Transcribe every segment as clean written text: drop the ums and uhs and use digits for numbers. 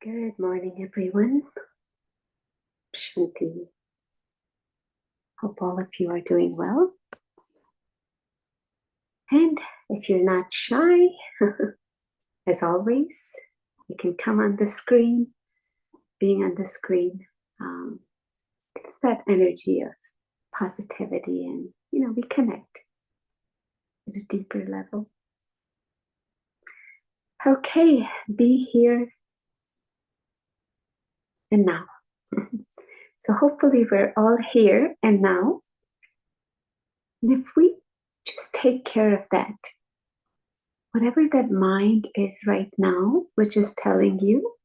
Good morning, everyone. Shanti. Hope all of you are doing well. And if you're not shy, as always, you can come on the screen. Being on the screen gives that energy of positivity, and we connect at a deeper level. Okay, be here and now. So hopefully we're all here and now. And if we just take care of that, whatever that mind is right now, which is telling you,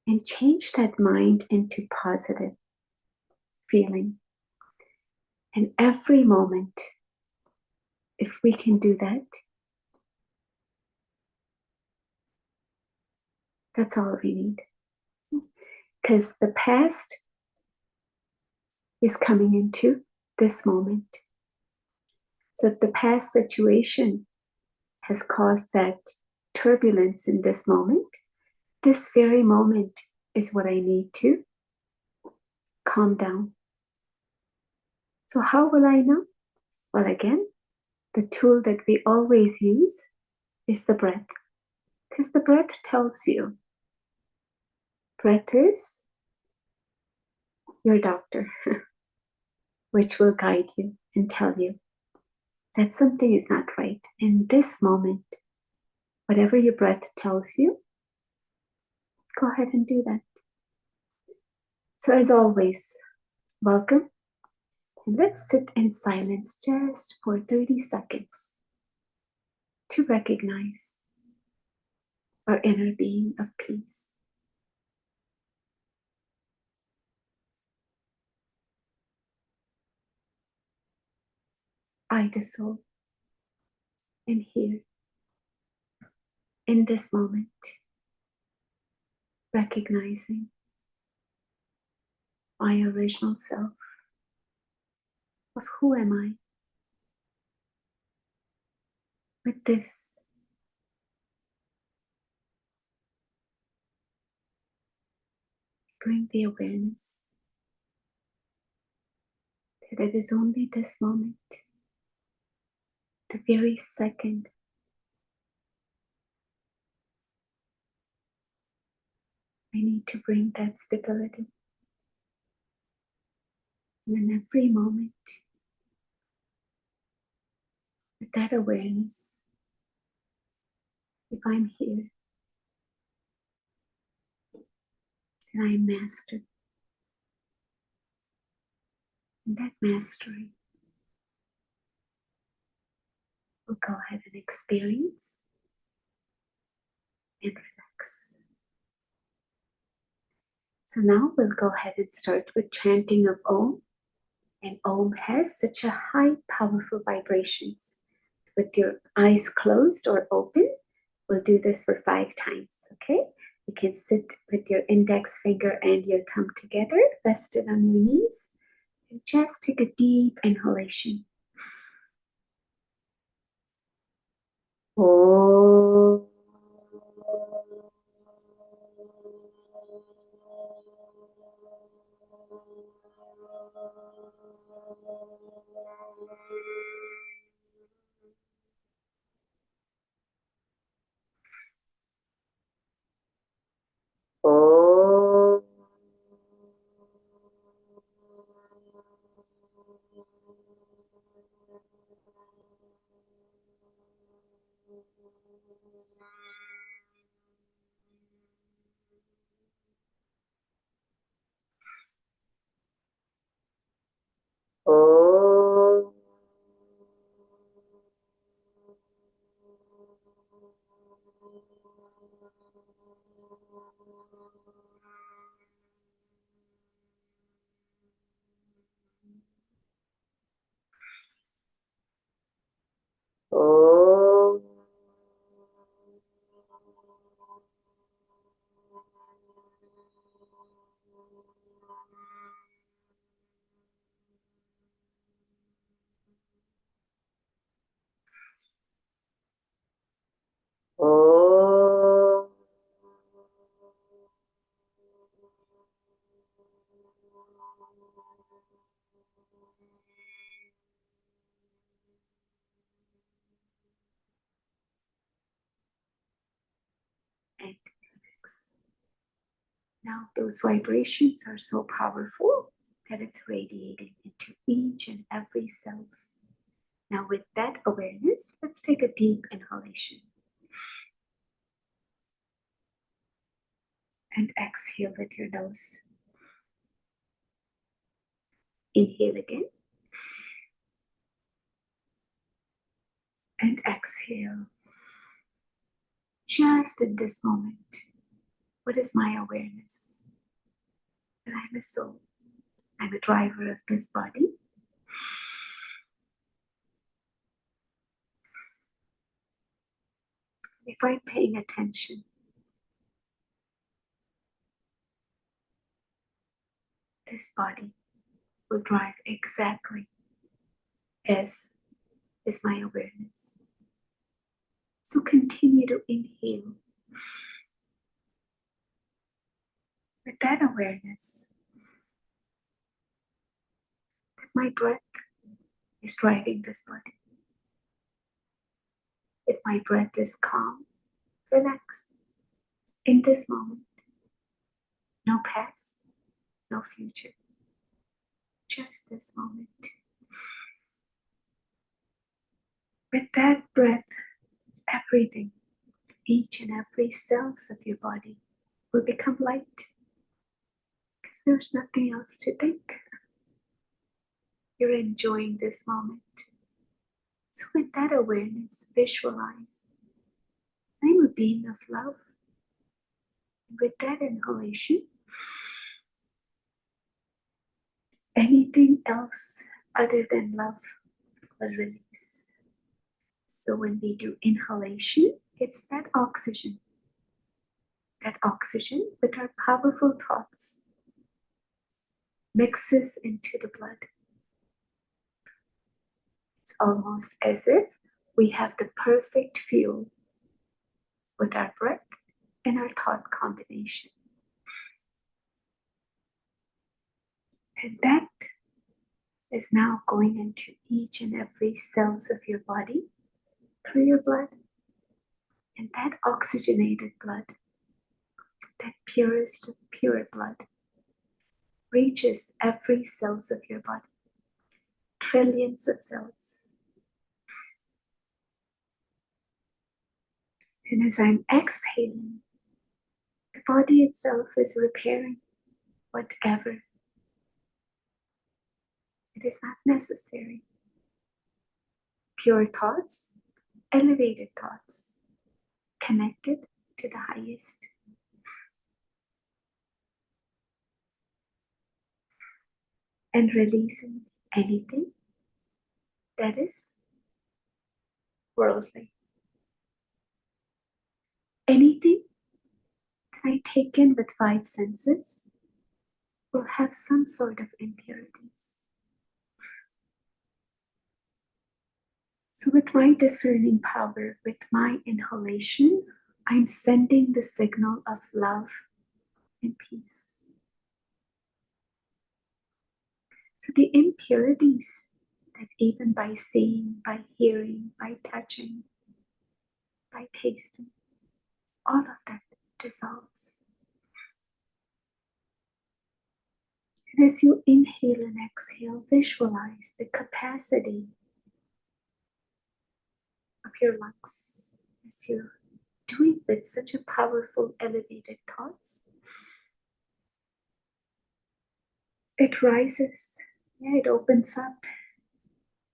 and change that mind into positive feeling. And every moment, if we can do that, that's all we need. Because the past is coming into this moment. So if the past situation has caused that turbulence in this moment, this very moment is what I need to calm down. So how will I know? Well, again, the tool that we always use is the breath. Because the breath tells you. Breath is your doctor, which will guide you and tell you that something is not right. In this moment, whatever your breath tells you, go ahead and do that. So as always, welcome. And let's sit in silence just for 30 seconds to recognize our inner being of peace. I, the soul, am here in this moment, recognizing my original self of who am I. With this, bring the awareness that it is only this moment, the very second, I need to bring that stability. And in every moment, with that awareness, if I'm here, then I'm mastered. And that mastery will go ahead and experience and relax. So now we'll go ahead and start with chanting of Om. And Om has such a high, powerful vibrations. With your eyes closed or open, we'll do this for 5 times, okay? You can sit with your index finger and your thumb together, rested on your knees, and just take a deep inhalation. Om. Om. Om. Om. Om. Now those vibrations are so powerful that it's radiating into each and every cells. Now with that awareness, let's take a deep inhalation. And exhale with your nose. Inhale again. And exhale. Just in this moment, what is my awareness? That I'm a soul. I'm a driver of this body. If I'm paying attention, this body will drive exactly as is my awareness. So continue to inhale with that awareness that my breath is driving this body. If my breath is calm, relaxed, in this moment, no past, no future, just this moment. With that breath, everything, each and every cells of your body will become light because there's nothing else to think. You're enjoying this moment. So with that awareness, visualize, I'm a being of love. And with that inhalation, anything else other than love will release. So when we do inhalation, it's that oxygen with our powerful thoughts mixes into the blood. It's almost as if we have the perfect fuel with our breath and our thought combination. And that is now going into each and every cells of your body through your blood. And that oxygenated blood, that purest of pure blood, reaches every cells of your body, trillions of cells. And as I'm exhaling, the body itself is repairing whatever it is not necessary. Pure thoughts, elevated thoughts, connected to the highest. And releasing anything that is worldly. Anything that I take in with 5 senses will have some sort of impurities. So with my discerning power, with my inhalation, I'm sending the signal of love and peace. So the impurities that even by seeing, by hearing, by touching, by tasting, all of that dissolves. And as you inhale and exhale, visualize the capacity of your lungs as you do it with such a powerful, elevated thoughts. It rises, it opens up,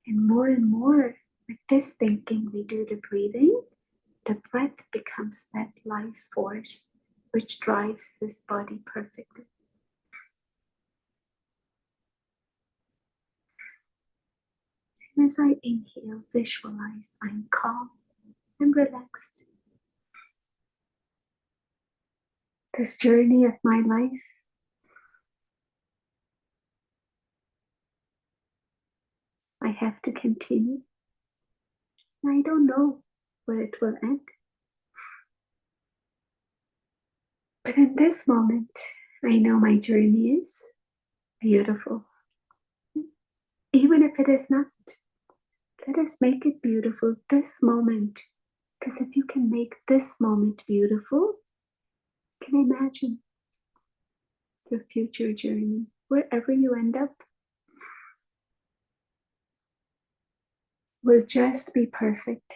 and more with this thinking we do the breathing, the breath becomes that life force which drives this body perfectly. And as I inhale, visualize I'm calm and relaxed. This journey of my life, I have to continue. I don't know where it will end. But in this moment, I know my journey is beautiful. Even if it is not, let us make it beautiful this moment. Because if you can make this moment beautiful, you can imagine your future journey, wherever you end up, will just be perfect.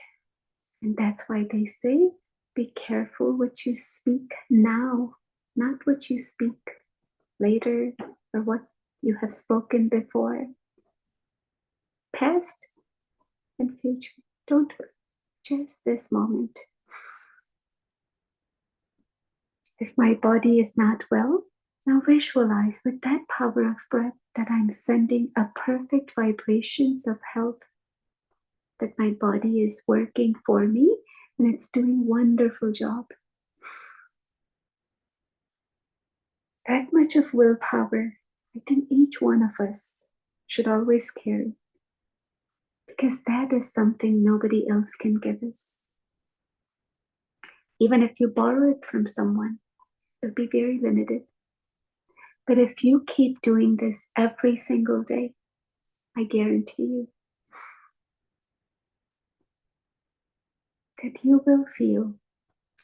And that's why they say, be careful what you speak now, not what you speak later or what you have spoken before. Past and future, don't worry, just this moment. If my body is not well, now visualize with that power of breath that I'm sending a perfect vibrations of health, that my body is working for me and it's doing wonderful job. That much of willpower, I think each one of us should always carry, because that is something nobody else can give us. Even if you borrow it from someone, it'll be very limited. But if you keep doing this every single day, I guarantee you that you will feel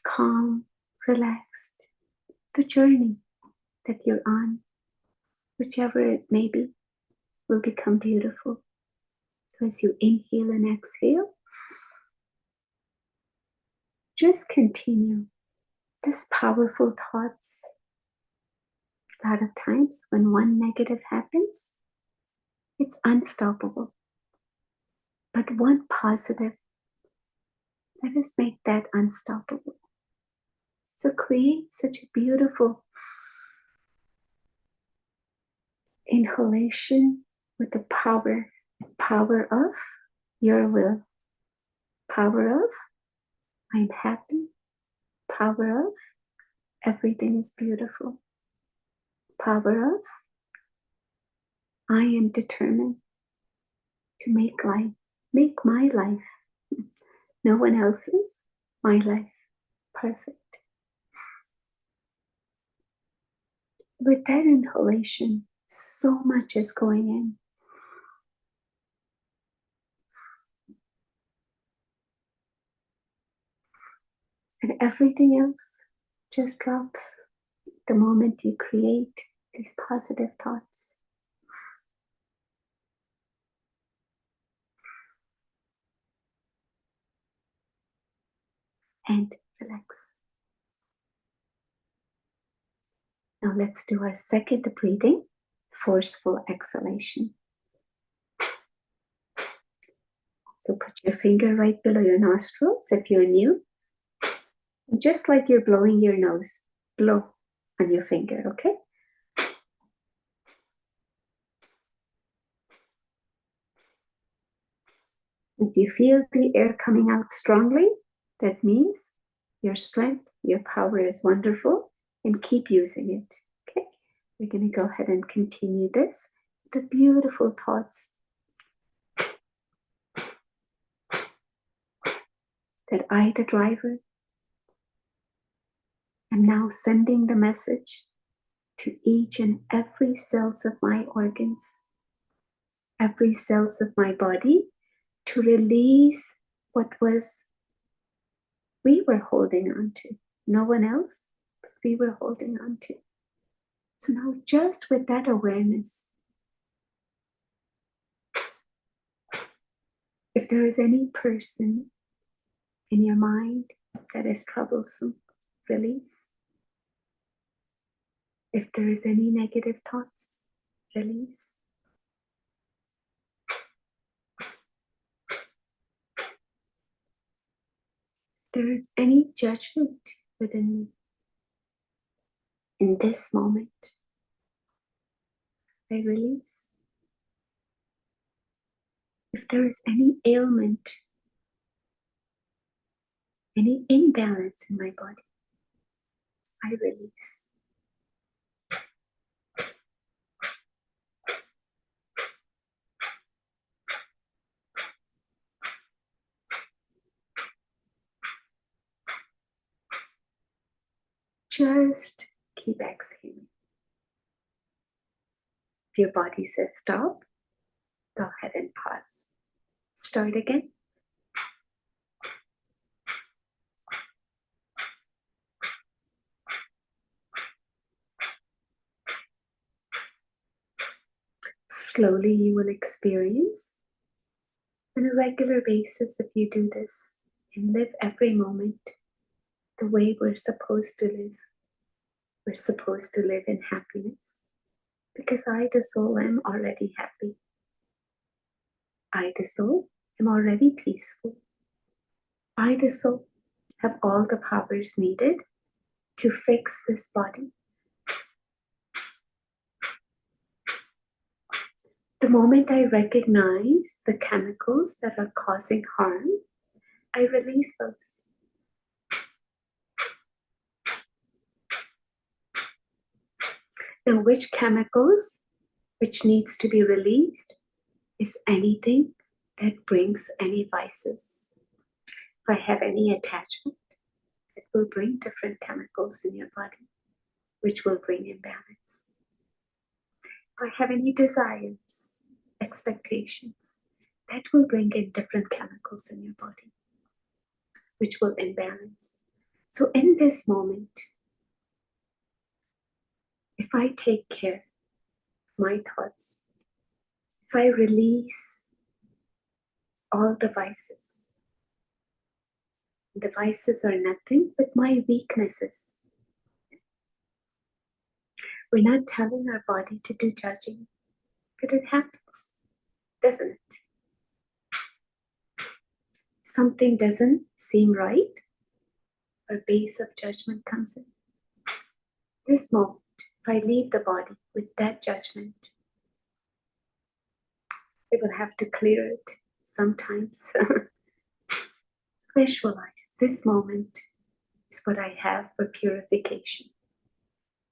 calm, relaxed. The journey that you're on, whichever it may be, will become beautiful. So as you inhale and exhale, just continue this powerful thoughts. A lot of times when one negative happens, it's unstoppable. But one positive, let us make that unstoppable. So create such a beautiful inhalation with the power of your will, power of I'm happy, power of everything is beautiful, power of I am determined to make my life, no one else's, my life, perfect. With that inhalation, so much is going in. And everything else just drops the moment you create these positive thoughts. And relax. Now let's do our second breathing, forceful exhalation. So put your finger right below your nostrils if you're new. And just like you're blowing your nose, blow on your finger, okay? If you feel the air coming out strongly, that means your strength, your power is wonderful, and keep using it, okay? We're going to go ahead and continue this. The beautiful thoughts that I, the driver, am now sending the message to each and every cells of my organs, every cells of my body, to release what we were holding on to. No one else, but we were holding on to. So now just with that awareness, if there is any person in your mind that is troublesome, release. If there is any negative thoughts, release. If there is any judgment within me, in this moment, I release. If there is any ailment, any imbalance in my body, I release. Just keep exhaling. If your body says stop, go ahead and pause. Start again. slowly you will experience on a regular basis if you do this and live every moment the way we're supposed to live. We're supposed to live in happiness because I, the soul, am already happy. I, the soul, am already peaceful. I, the soul, have all the powers needed to fix this body. The moment I recognize the chemicals that are causing harm, I release those. Now, which chemicals, which needs to be released, is anything that brings any vices. If I have any attachment, it will bring different chemicals in your body, which will bring imbalance. If I have any desires, expectations, that will bring in different chemicals in your body, which will imbalance. So in this moment, if I take care of my thoughts, if I release all the vices are nothing but my weaknesses. We're not telling our body to do judging, but it happens, doesn't it? Something doesn't seem right, our base of judgment comes in. This moment, if I leave the body with that judgment, I will have to clear it sometimes. Visualize this moment is what I have for purification.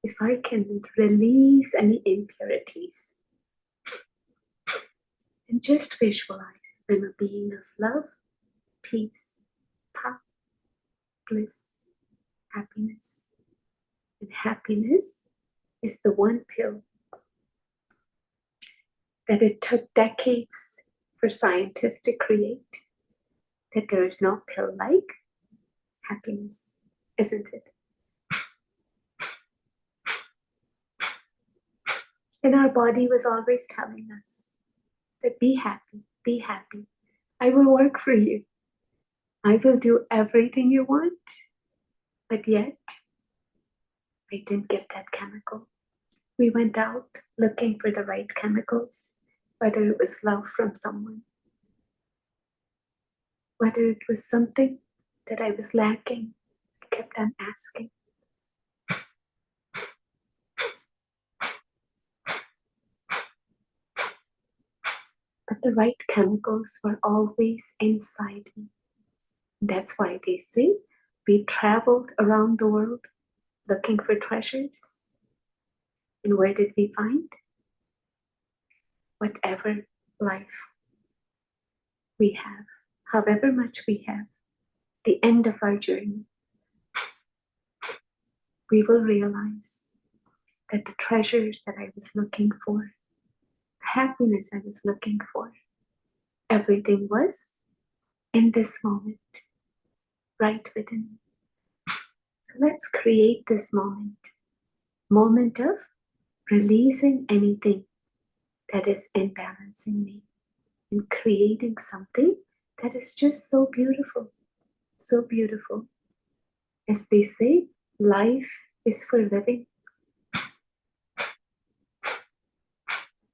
If I can release any impurities and just visualize I'm a being of love, peace, power, bliss, happiness. And happiness is the one pill that it took decades for scientists to create, that there is no pill like happiness, isn't it? And our body was always telling us that be happy, be happy. I will work for you. I will do everything you want. But yet, I didn't get that chemical. We went out looking for the right chemicals, whether it was love from someone, whether it was something that I was lacking. I kept on asking. But the right chemicals were always inside me. That's why they say we traveled around the world looking for treasures. And where did we find? Whatever life we have, however much we have, the end of our journey, we will realize that the treasures that I was looking for, the happiness I was looking for, everything was in this moment, right within me. So let's create this moment of releasing anything that is imbalancing me and creating something that is just so beautiful, so beautiful. As they say, life is for living.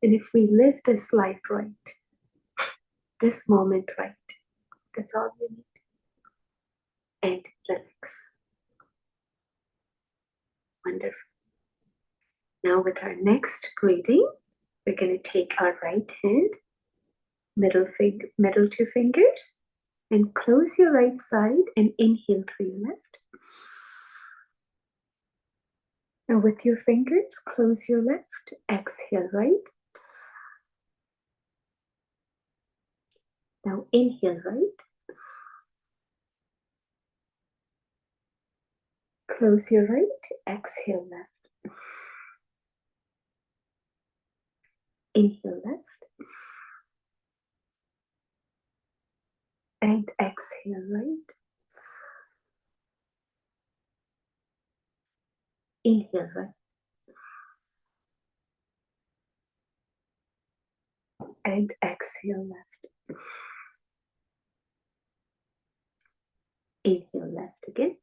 And if we live this life right, this moment right, that's all we need. And relax. Wonderful. Now with our next breathing, we're going to take our right hand, middle two fingers, and close your right side and inhale through your left. Now with your fingers, close your left, exhale right. Now inhale right. Close your right, exhale left. Inhale left. And exhale right. Inhale right. And exhale left. Inhale left again.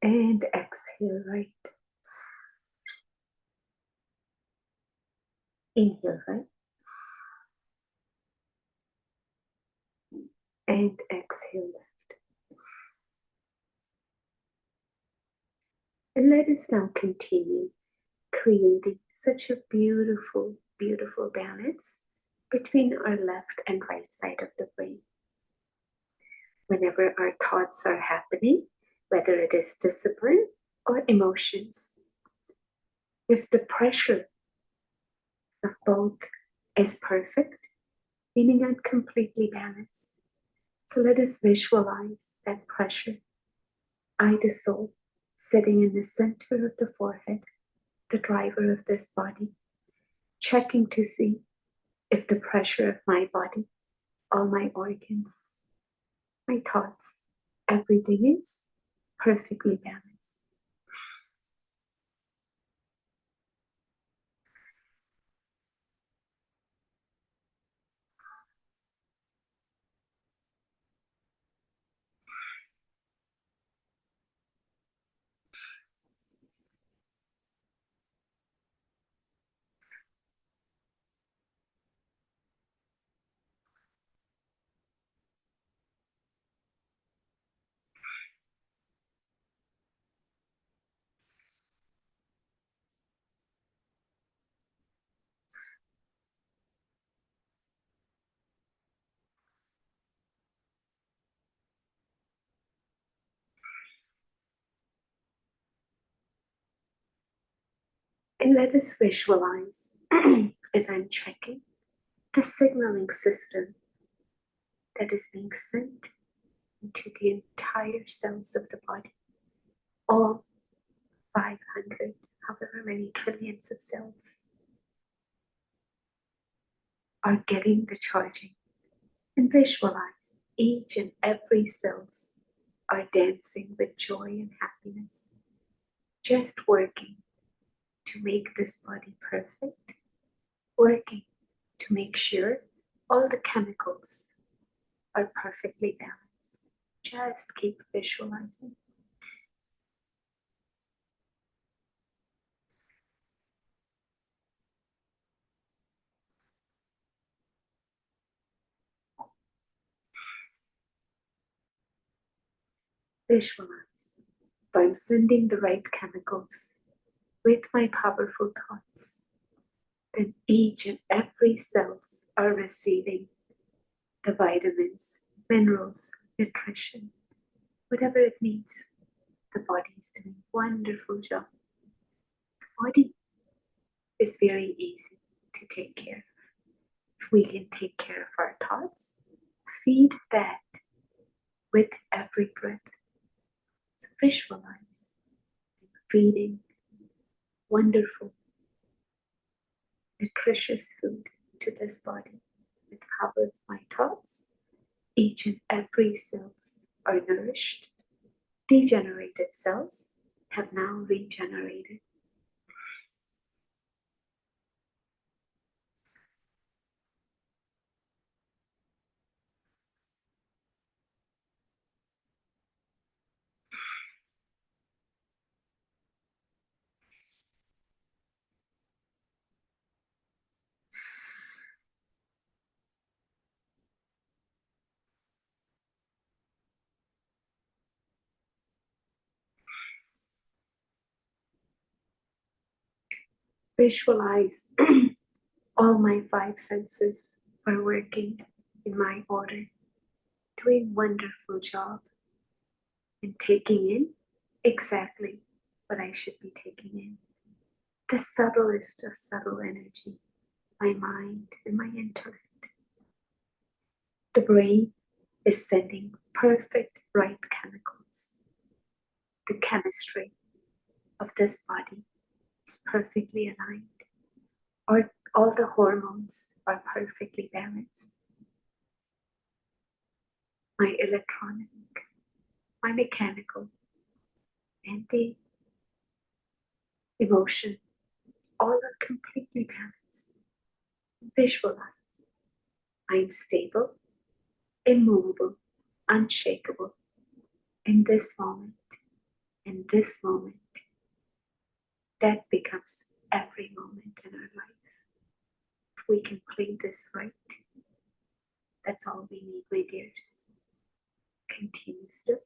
And exhale right. Inhale right. And exhale left. And let us now continue creating such a beautiful, beautiful balance between our left and right side of the brain. Whenever our thoughts are happening, whether it is discipline or emotions, if the pressure of both is perfect, meaning I'm completely balanced. So let us visualize that pressure, I the soul, sitting in the center of the forehead, the driver of this body, checking to see if the pressure of my body, all my organs, my thoughts, everything is perfectly balanced. And let us visualize, as I'm checking, the signaling system that is being sent into the entire cells of the body. All 500, however many trillions of cells are getting the charging. And visualize each and every cells are dancing with joy and happiness, just working to make this body perfect, working to make sure all the chemicals are perfectly balanced. Just keep visualizing. Visualize. I'm sending the right chemicals with my powerful thoughts. Then each and every cells are receiving the vitamins, minerals, nutrition, whatever it needs. The body is doing a wonderful job. The body is very easy to take care of. If we can take care of our thoughts, feed that with every breath. So visualize feeding wonderful, nutritious food to this body with power of my thoughts. Each and every cells are nourished. Degenerated cells have now regenerated. Visualize all my five senses are working in my order, doing wonderful job and taking in exactly what I should be taking in. The subtlest of subtle energy, my mind and my intellect. The brain is sending perfect right chemicals. The chemistry of this body is perfectly aligned. All the hormones are perfectly balanced. My electronic, my mechanical, and the emotion, all are completely Visualize. I'm stable, immovable, unshakable in this moment. In this moment, that becomes every moment in our life. If we can play this right, that's all we need, my dears. Continue still.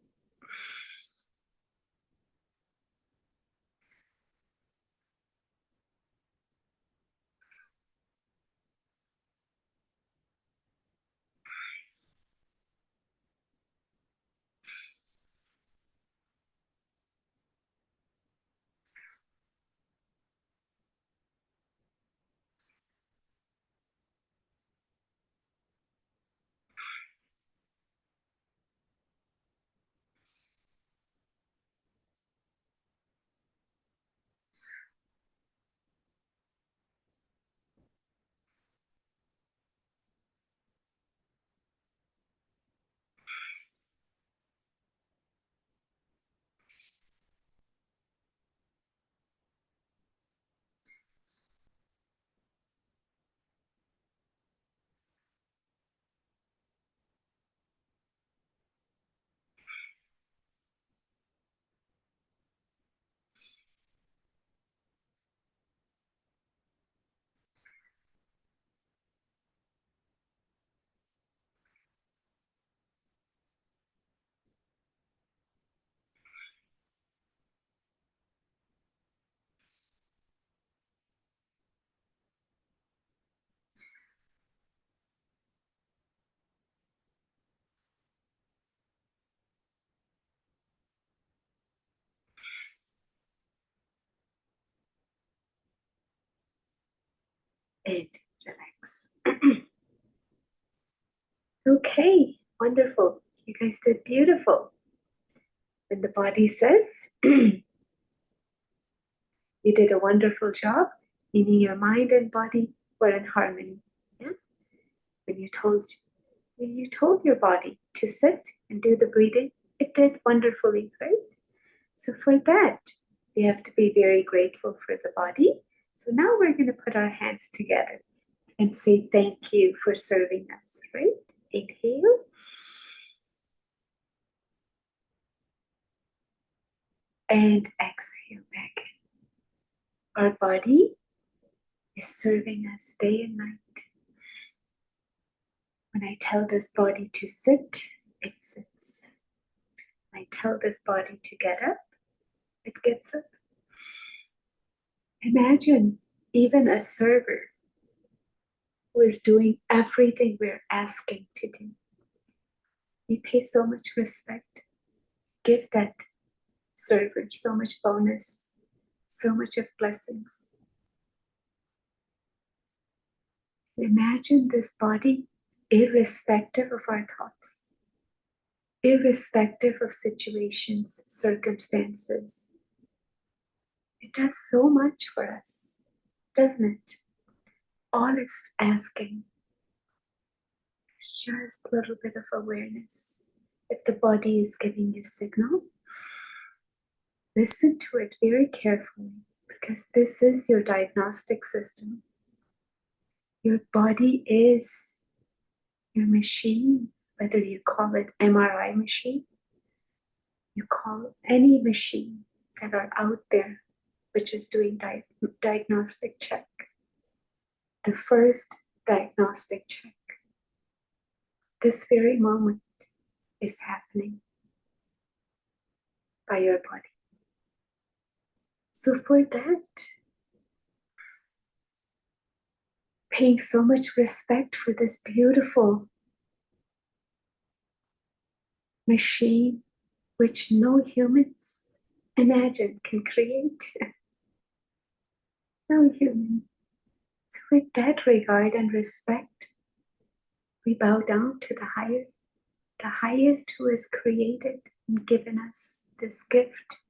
And relax. Okay, wonderful. You guys did beautiful. When the body says, you did a wonderful job, meaning your mind and body were in harmony. Yeah? When you told your body to sit and do the breathing, it did wonderfully, right? So for that, we have to be very grateful for the body. So now we're going to put our hands together and say thank you for serving us, right? Inhale. And exhale back in. Our body is serving us day and night. When I tell this body to sit, it sits. When I tell this body to get up, it gets up. Imagine even a server who is doing everything we're asking to do. We pay so much respect. Give that server so much bonus, so much of blessings. Imagine this body, irrespective of our thoughts, irrespective of situations, circumstances. It does so much for us, doesn't it? All it's asking is just a little bit of awareness. If the body is giving you a signal, listen to it very carefully, because this is your diagnostic system. Your body is your machine, whether you call it MRI machine, you call any machine that are out there which is doing diagnostic check. The first diagnostic check, this very moment, is happening by your body. So for that, paying so much respect for this beautiful machine which no humans imagine can create. No human. So with that regard and respect, we bow down to the highest who has created and given us this gift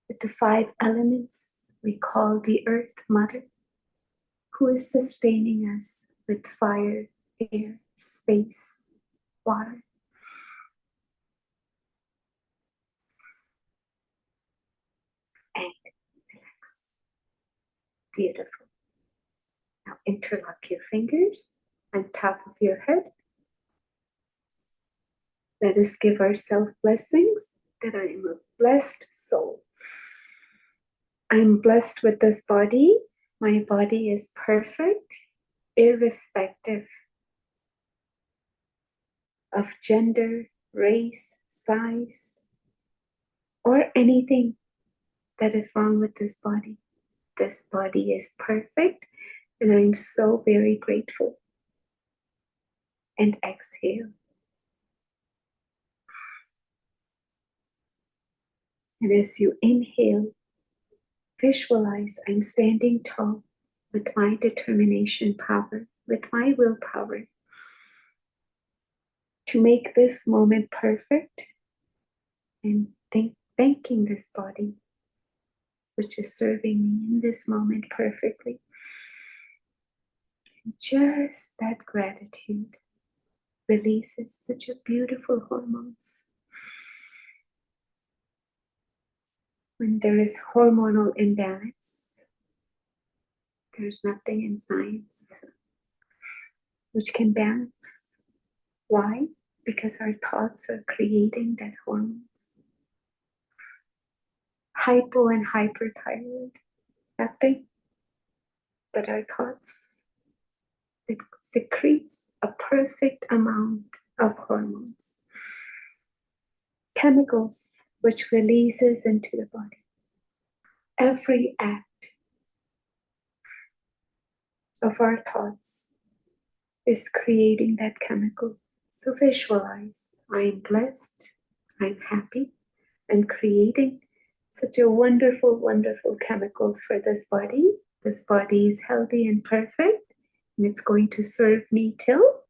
with the 5 elements we call the Earth Mother, who is sustaining us with fire, air, space, water. And relax. Beautiful. Now Interlock your fingers on top of your head. Let us give ourselves blessings that I am a blessed soul. I'm blessed with this body. My body is perfect, irrespective of gender, race, size, or anything that is wrong with this body. This body is perfect, and I'm so very grateful. And exhale. And as you inhale, visualize I'm standing tall with my determination power, with my willpower to make this moment perfect, and thanking this body, which is serving me in this moment perfectly. And just that gratitude releases such a beautiful hormones. When there is hormonal imbalance, there's nothing in science which can balance. Why? Because our thoughts are creating that hormones. Hypo and hyperthyroid, nothing but our thoughts. It secretes a perfect amount of hormones, chemicals which releases into the body. Every act of our thoughts is creating that chemical. So visualize, I'm blessed, I'm happy, I'm creating such a wonderful, wonderful chemicals for this body. This body is healthy and perfect, and it's going to serve me till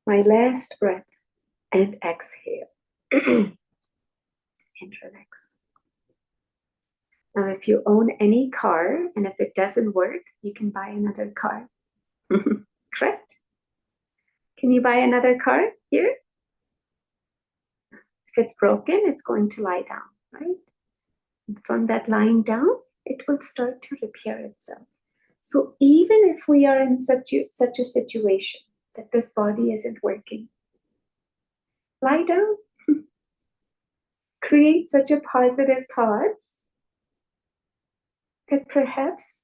my last breath. And exhale. And relax. Now, if you own any car, and if it doesn't work, you can buy another car. Correct? Can you buy another car here? If it's broken, it's going to lie down, right? And from that lying down, it will start to repair itself. So even if we are in such a situation that this body isn't working, lie down. Create such a positive thoughts that perhaps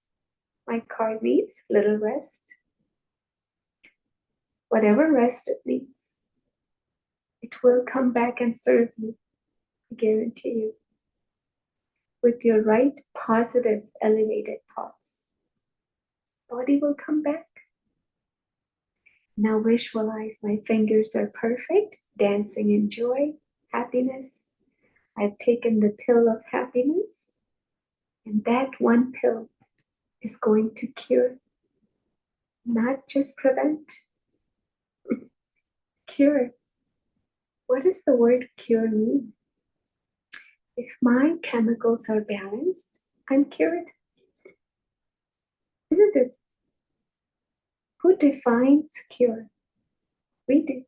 my car needs a little rest. Whatever rest it needs, it will come back and serve you, I guarantee you, with your right, positive, elevated thoughts. Body will come back. Now visualize my fingers are perfect, dancing in joy, happiness. I've taken the pill of happiness, and that one pill is going to cure, not just prevent. Cure. What does the word cure mean? If my chemicals are balanced, I'm cured. Isn't it? Who defines cure? We do.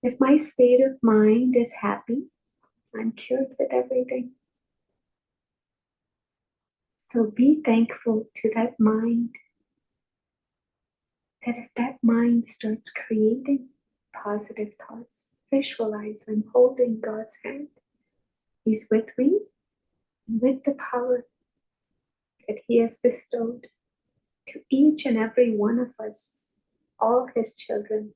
If my state of mind is happy, I'm cured with everything. So be thankful to that mind. That if that mind starts creating positive thoughts, visualize I'm holding God's hand. He's with me, with the power that He has bestowed to each and every one of us, all His children,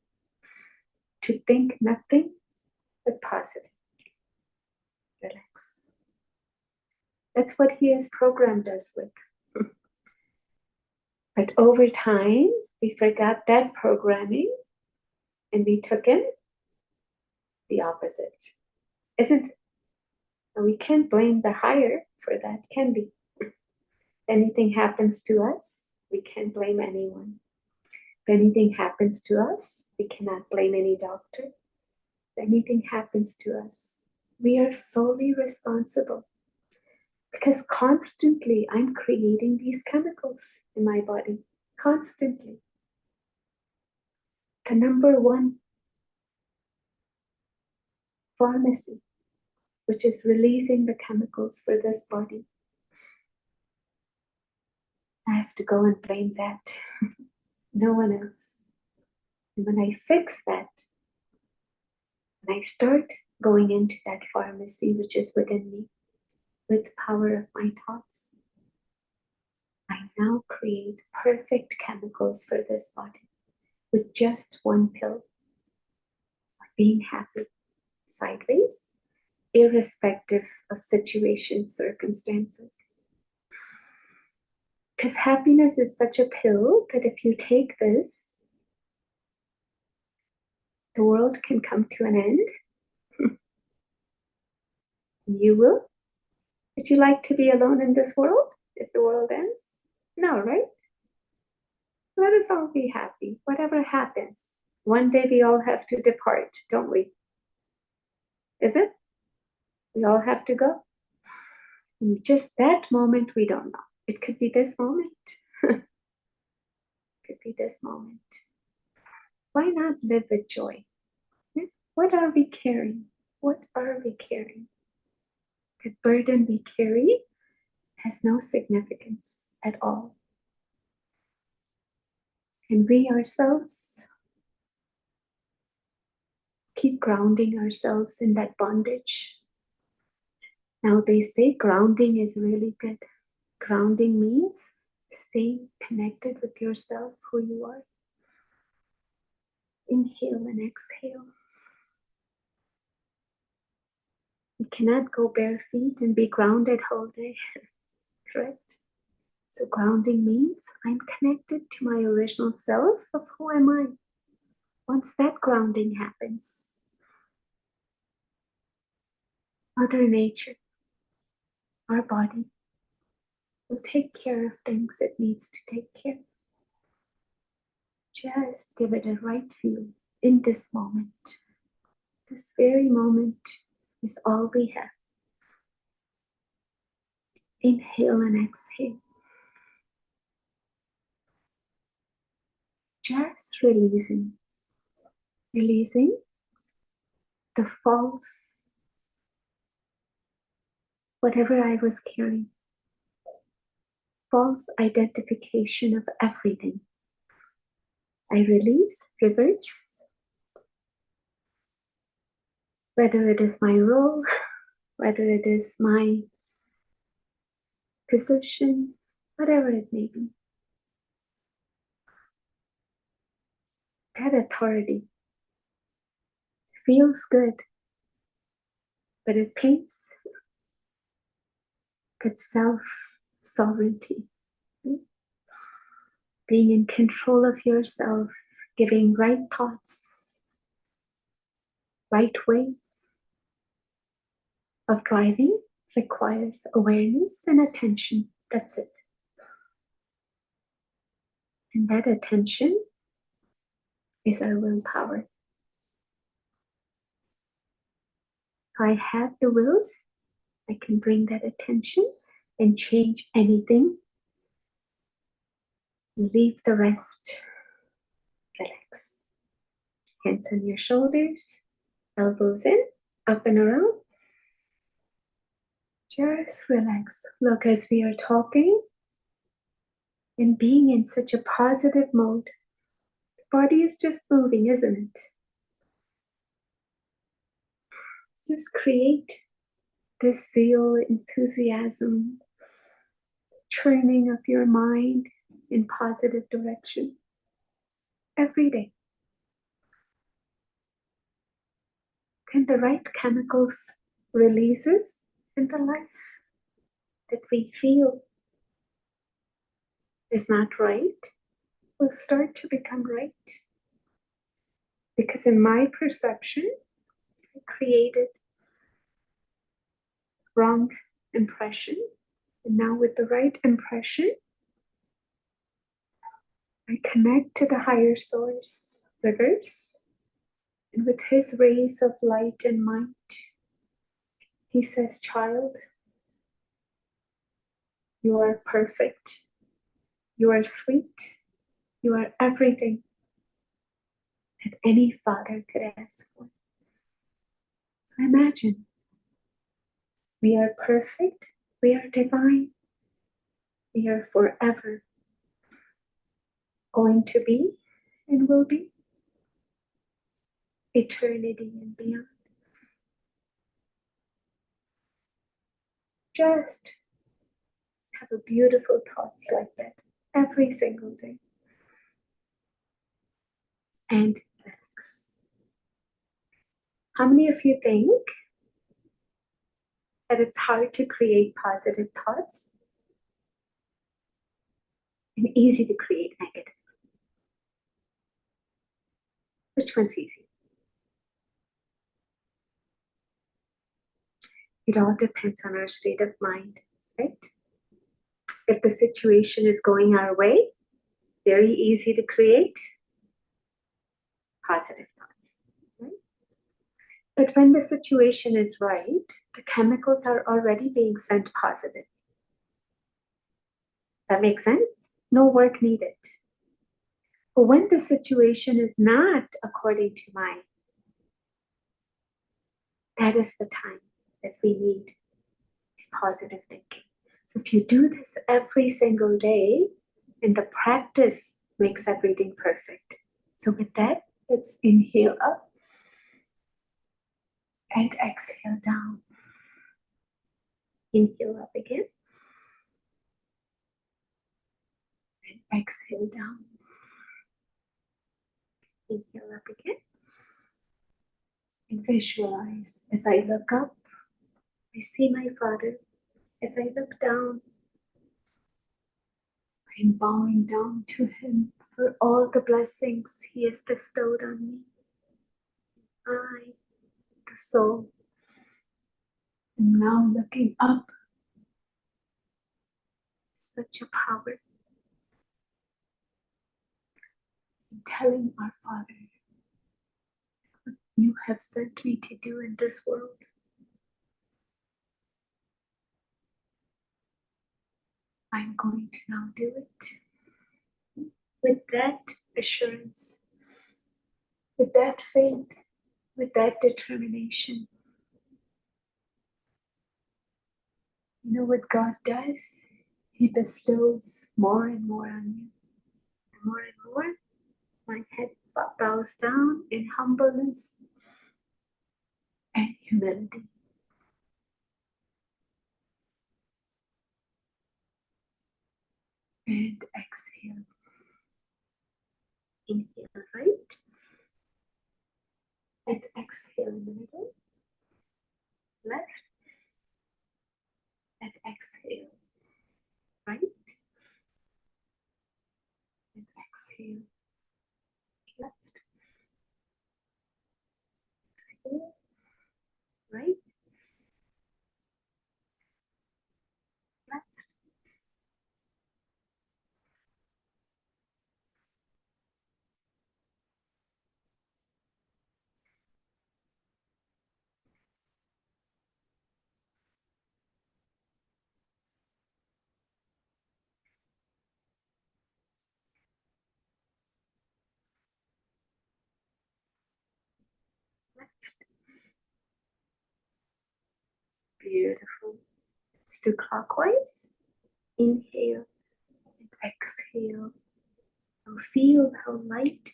to think nothing but positive. Relax. That's what He has programmed us with. But over time, we forgot that programming and we took in the opposite, isn't it? And we can't blame the higher for that, can we? If anything happens to us, we can't blame anyone. If anything happens to us, we cannot blame any doctor. If anything happens to us, we are solely responsible. Because constantly I'm creating these chemicals in my body. Constantly. The number one pharmacy, which is releasing the chemicals for this body, I have to go and blame that. No one else. And when I fix that, when I start going into that pharmacy which is within me with the power of my thoughts, I now create perfect chemicals for this body with just one pill of being happy, sideways, irrespective of situations, circumstances. Because happiness is such a pill that if you take this, the world can come to an end. You will. Would you like to be alone in this world if the world ends? No, right? Let us all be happy, whatever happens. One day we all have to depart, don't we? Is it? We all have to go. And just that moment, we don't know. It could be this moment. It could be this moment. Why not live with joy? What are we carrying? What are we carrying? The burden we carry has no significance at all. And we ourselves keep grounding ourselves in that bondage. Now they say grounding is really good. Grounding means staying connected with yourself, who you are. Inhale and exhale. You cannot go bare feet and be grounded all day, correct? So grounding means I'm connected to my original self of who am I. Once that grounding happens, Mother Nature, our body, will take care of things it needs to take care of. Just give it a right feel in this moment. This very moment is all we have. Inhale and exhale. Just releasing the false, whatever I was carrying, false identification of everything. I release, reverse, whether it is my role, whether it is my position, whatever it may be. That authority feels good, but it paints good self-sovereignty. Being in control of yourself, giving right thoughts, right way of driving requires awareness and attention. That's it. And that attention is our willpower. If I have the will, I can bring that attention and change anything. Leave the rest. Relax. Hands on your shoulders, elbows in, up and around. Just relax. Look, as we are talking and being in such a positive mode, the body is just moving, isn't it? Just create this zeal, enthusiasm, churning of your mind in positive direction every day. And the right chemicals releases in the life that we feel is not right will start to become right. Because in my perception, I created wrong impression. And now with the right impression, I connect to the higher source, reverse, and with his rays of light and might, he says, child, you are perfect. You are sweet. You are everything that any father could ask for. So imagine, we are perfect. We are divine. We are forever going to be and will be, eternity and beyond. Just have a beautiful thoughts like that every single day. And relax. How many of you think that it's hard to create positive thoughts and easy to create negative? Which one's easy? It all depends on our state of mind, right? If the situation is going our way, very easy to create positive thoughts, right? But when the situation is right, the chemicals are already being sent positive. That makes sense? No work needed. But when the situation is not according to mind, that is the time that we need is positive thinking. So if you do this every single day, and the practice makes everything perfect. So with that, let's inhale up and exhale down. Inhale up again and exhale down. Inhale up again and visualize as I look up, I see my Father. As I look down, I'm bowing down to Him for all the blessings He has bestowed on me. I, the soul, am now looking up. Such a power in telling our Father, what you have sent me to do in this world. I'm going to now do it. With that assurance, with that faith, with that determination. You know what God does? He bestows more and more on you. More and more, my head bows down in humbleness and humility. And exhale. Inhale right. And exhale in the middle. Left. And exhale. Right. And exhale. Left. Exhale. Right. Left. Left. Beautiful. Let's do clockwise. Inhale and exhale. Now feel how light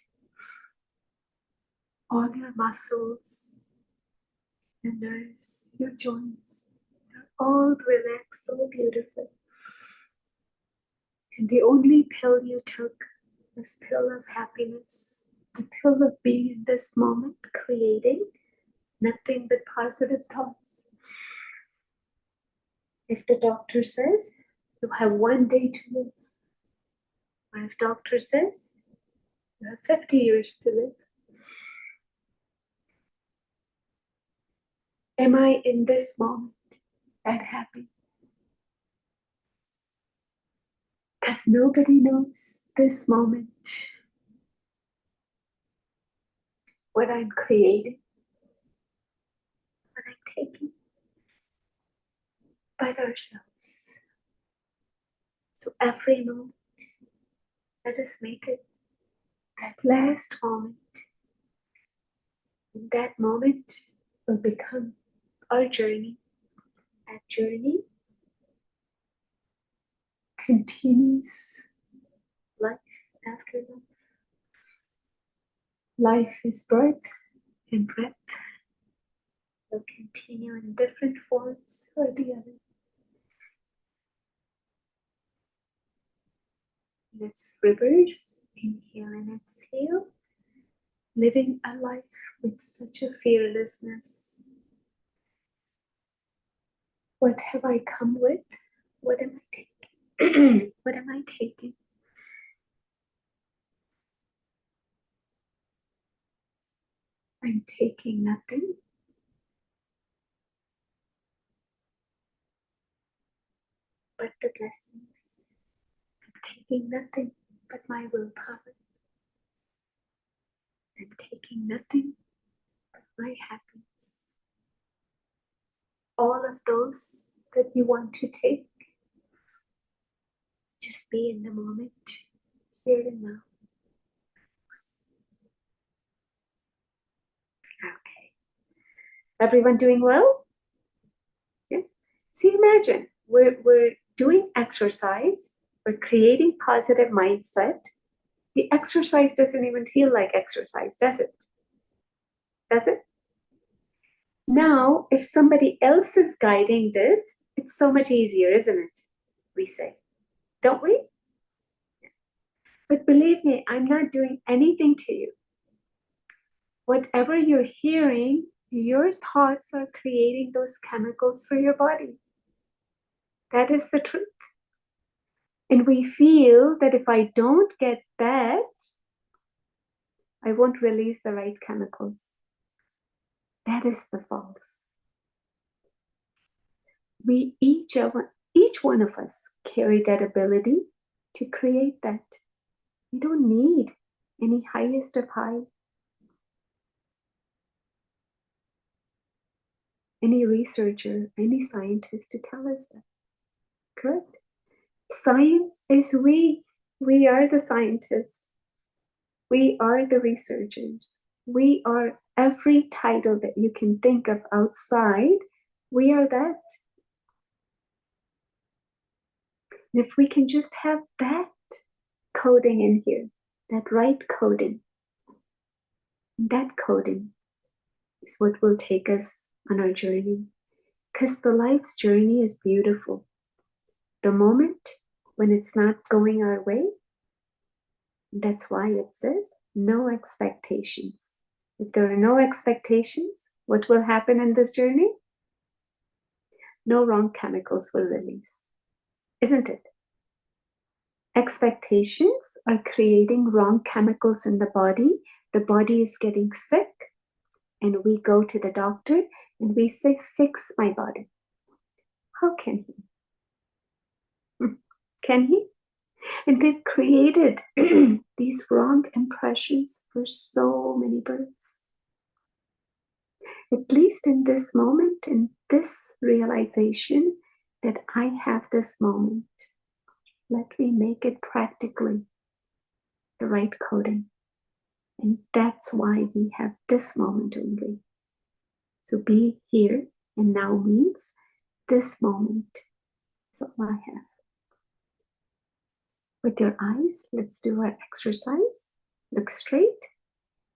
all your muscles, your nerves, your joints are all relaxed so beautifully. And the only pill you took was pill of happiness, the pill of being in this moment, creating nothing but positive thoughts. If the doctor says you have 1 day to live, or if doctor says you have 50 years to live, am I in this moment that happy? Because nobody knows this moment what I'm creating, what I'm taking, but ourselves. So every moment, let us make it that last moment. And that moment will become our journey. That journey continues life after life. Life is birth and breath. Will continue in different forms or the other. Let's reverse, inhale and exhale, living a life with such a fearlessness. What have I come with? What am I taking? What am I taking? I'm taking nothing but the blessings. I'm taking nothing but my willpower. I'm taking nothing but my happiness. All of those that you want to take, just be in the moment, here and now. Okay. Everyone doing well? Yeah. See, imagine we're doing exercise, we're creating positive mindset. The exercise doesn't even feel like exercise, does it? Does it? Now, if somebody else is guiding this, it's so much easier, isn't it? We say, don't we? But believe me, I'm not doing anything to you. Whatever you're hearing, your thoughts are creating those chemicals for your body. That is the truth. And we feel that if I don't get that, I won't release the right chemicals. That is the false. We each one of us carry that ability to create that. You don't need any highest of high, any researcher, any scientist to tell us that. Correct? Science is we. We are the scientists. We are the researchers. We are every title that you can think of outside. We are that. And if we can just have that coding in here, that right coding, that coding is what will take us on our journey. Because the life's journey is beautiful. The moment when it's not going our way, that's why it says no expectations. If there are no expectations, what will happen in this journey? No wrong chemicals will release, isn't it? Expectations are creating wrong chemicals in the body. The body is getting sick, and we go to the doctor and we say, fix my body. How can he? Can he? And they've created these wrong impressions for so many births. At least in this moment, in this realization that I have this moment, let me make it practically the right coding. And that's why we have this moment only. So be here and now means this moment is all I have. With your eyes, let's do our exercise. Look straight,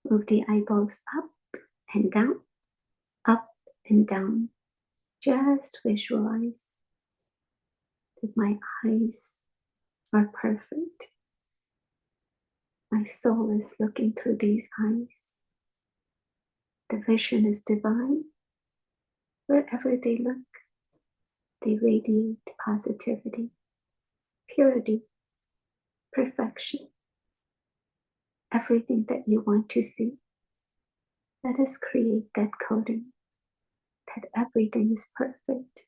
move the eyeballs up and down, up and down. Just visualize that my eyes are perfect. My soul is looking through these eyes. The vision is divine. Wherever they look, they radiate positivity, purity, perfection. Everything that you want to see. Let us create that coding, that everything is perfect.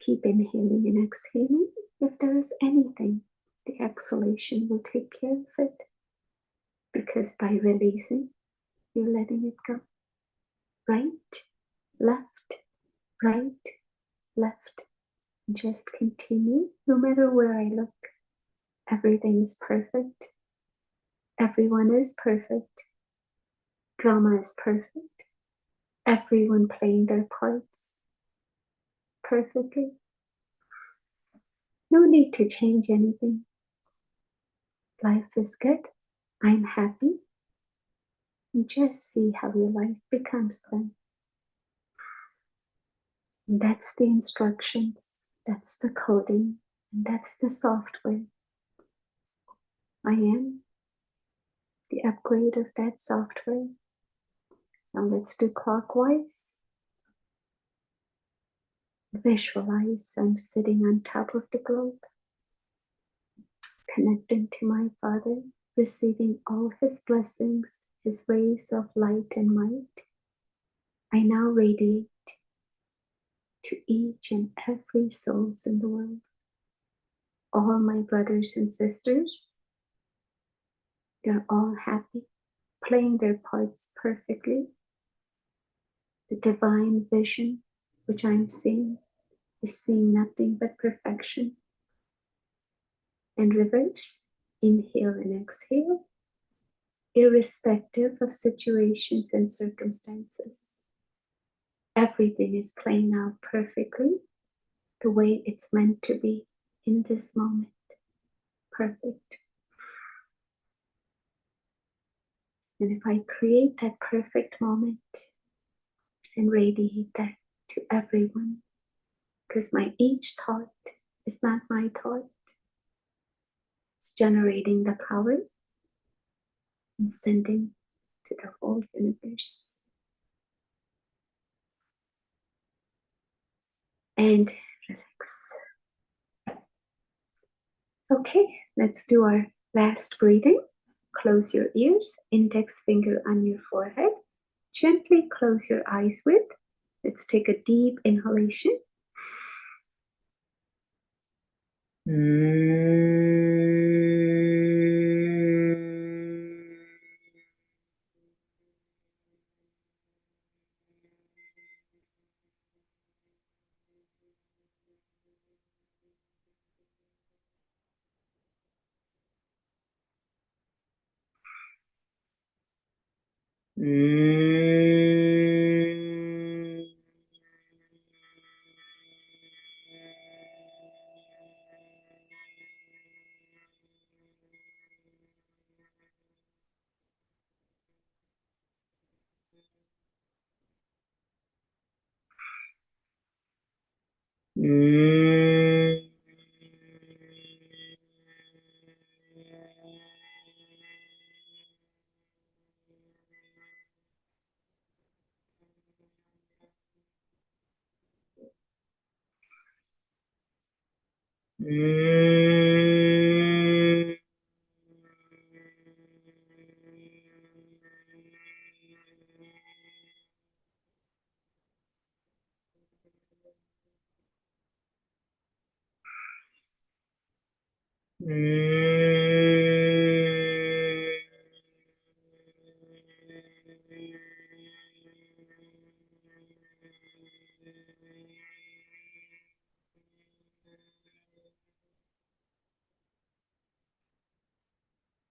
Keep inhaling and exhaling. If there is anything, the exhalation will take care of it. Because by releasing, you're letting it go. Right, left, right, left. Just continue, no matter where I look. Everything is perfect. Everyone is perfect. Drama is perfect. Everyone playing their parts perfectly. No need to change anything. Life is good. I'm happy. And just see how your life becomes then. And that's the instructions. That's the coding. And that's the software. I am the upgrade of that software. Now let's do clockwise. Visualize I'm sitting on top of the globe, connecting to my Father, receiving all His blessings, His rays of light and might. I now radiate to each and every souls in the world. All my brothers and sisters, they're all happy, playing their parts perfectly. The divine vision which I'm seeing is seeing nothing but perfection. And reverse, inhale and exhale, irrespective of situations and circumstances. Everything is playing out perfectly the way it's meant to be in this moment. Perfect. And if I create that perfect moment and radiate that to everyone, because my each thought is not my thought, it's generating the power and sending to the whole universe. And relax. Okay, let's do our last breathing. Close your ears, index finger on your forehead. Gently close your eyes with. Let's take a deep inhalation.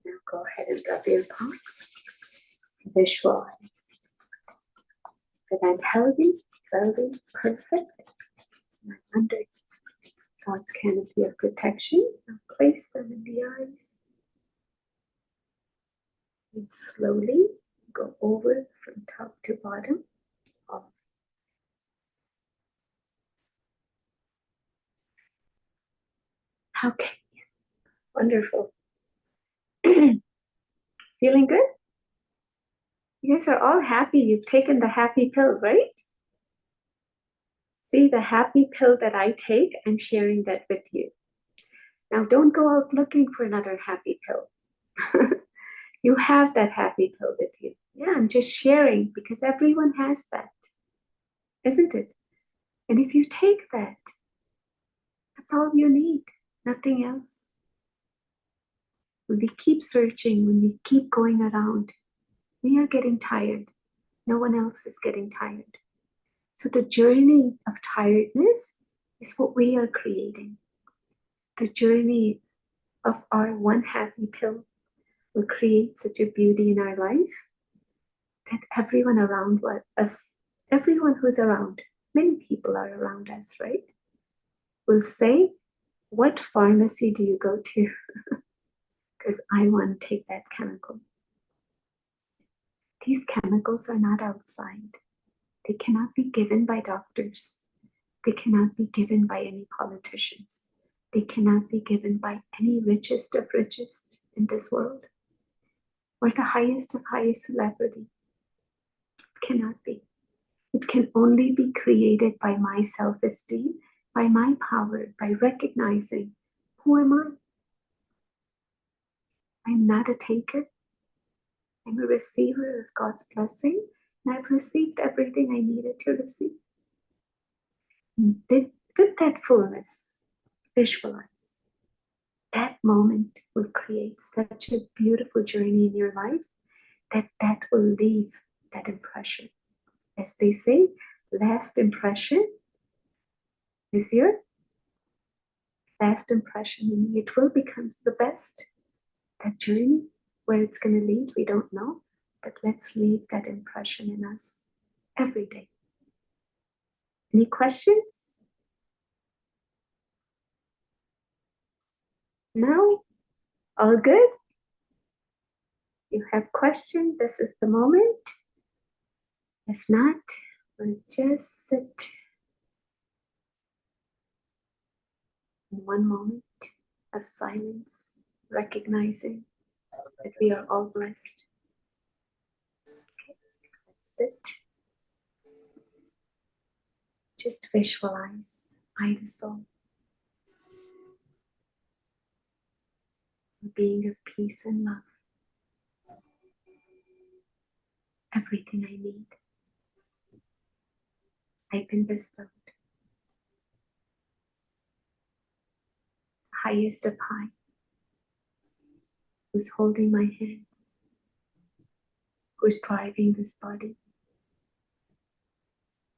Now go ahead and rub your palms. Visualize that I'm healthy, wealthy, perfect. And I'm under God's canopy of protection. Now place them in the eyes. And slowly go over from top to bottom. Okay, wonderful. Feeling good? You guys are all happy. You've taken the happy pill, right? See, the happy pill that I take, I'm sharing that with you. Now, don't go out looking for another happy pill. You have that happy pill with you. Yeah, I'm just sharing because everyone has that, isn't it? And if you take that, that's all you need, nothing else. When we keep searching, when we keep going around, we are getting tired. No one else is getting tired. So the journey of tiredness is what we are creating. The journey of our one happy pill will create such a beauty in our life that everyone around us, everyone who's around, many people are around us, right? Will say, What pharmacy do you go to? Because I want to take that chemical. These chemicals are not outside. They cannot be given by doctors. They cannot be given by any politicians. They cannot be given by any richest of richest in this world, or the highest of highest celebrity. It cannot be. It can only be created by my self-esteem, by my power, by recognizing, who am I? I'm not a taker. I'm a receiver of God's blessing, and I've received everything I needed to receive. With that fullness, visualize. That moment will create such a beautiful journey in your life that will leave that impression. As they say, last impression is your last impression, and it will become the best. That journey, where it's going to lead, we don't know, but let's leave that impression in us every day. Any questions? No? All good? You have questions? This is the moment. If not, we'll just sit in one moment of silence, recognizing that we are all blessed. Okay, let's sit. Just visualize I, the soul, a being of peace and love. Everything I need, I've been bestowed. Highest of high, who's holding my hands, who's driving this body,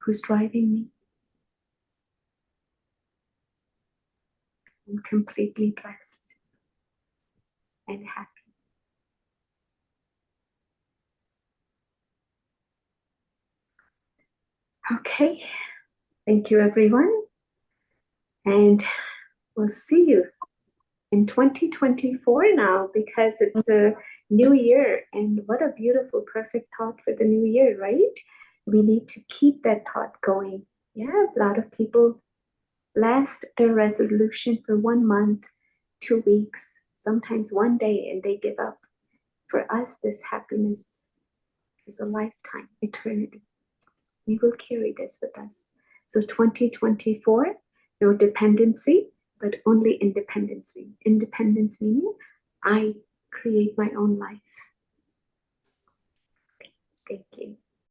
who's driving me. I'm completely blessed and happy. Okay, thank you everyone, and we'll see you in 2024 now, because it's a new year, and what a beautiful, perfect thought for the new year, right? We need to keep that thought going. Yeah, a lot of people last their resolution for 1 month, 2 weeks, sometimes one day, and they give up. For us, this happiness is a lifetime, eternity. We will carry this with us. So 2024, no dependency, but only independency. Independence meaning I create my own life. Okay, thank you.